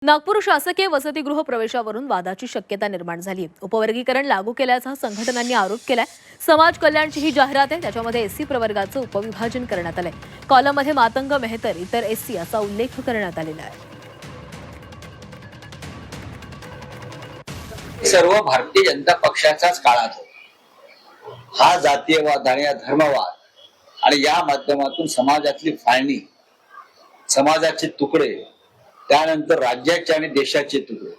नागपूर शासकीय वसतिगृह प्रवेशावरून वादाची शक्यता निर्माण झाली. उपवर्गीकरण लागू केल्याचा संघटनांनी आरोप केलाय. समाज कल्याणची ही जाहिरात आहे, त्याच्यामध्ये एससी प्रवर्गाचं उपविभाजन करण्यात आलंय. कॉलममध्ये मातंग मेहतर इतर एससी असा उल्लेख करण्यात आलेला आहे. सर्व भारतीय जनता पक्षाच्याच काळात हा जातीयवाद आणि धर्मवाद आणि या माध्यमातून समाजातली फाळणी, समाजाचे तुकडे, त्यानंतर राज्याचे आणि देशाचे तुकडे,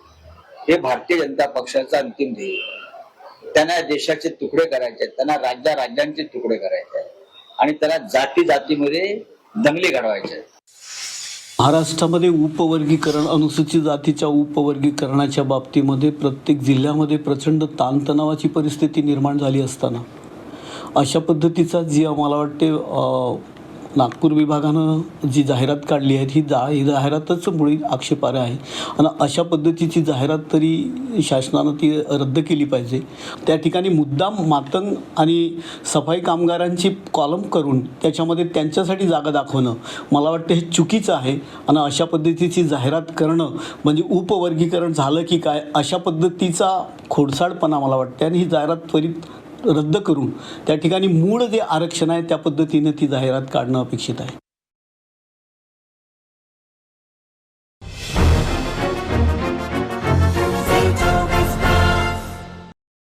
हे भारतीय जनता पक्षाचा अंतिम ध्येय. त्यांना देशाचे तुकडे करायचे, त्यांना राज्यांचे तुकडे करायचे आणि त्यांना जाती जातीमध्ये दंगली घडवायचे. महाराष्ट्रामध्ये उपवर्गीकरण, अनुसूचित जातीच्या उपवर्गीकरणाच्या बाबतीमध्ये प्रत्येक जिल्ह्यामध्ये प्रचंड ताणतणावाची परिस्थिती निर्माण झाली असताना अशा पद्धतीचा जी मला वाटते नागपूर विभागानं जी जाहिरात काढली आहे ही जाहिरातच मुळी आक्षेपार्ह आहे आणि अशा पद्धतीची जाहिरात तरी शासनानं ती रद्द केली पाहिजे. त्या ठिकाणी मुद्दाम मातंग आणि सफाई कामगारांची कॉलम करून त्याच्यामध्ये त्यांच्यासाठी जागा दाखवणं मला वाटतं हे चुकीचं आहे आणि अशा पद्धतीची जाहिरात करणं म्हणजे उपवर्गीकरण झालं की काय अशा पद्धतीचा खोडसाळपणा मला वाटते आणि ही जाहिरात त्वरित रद्द करून त्या ठिकाणी मूळ जे आरक्षण आहे त्या पद्धतीने ती जाहिरात काढणं अपेक्षित आहे.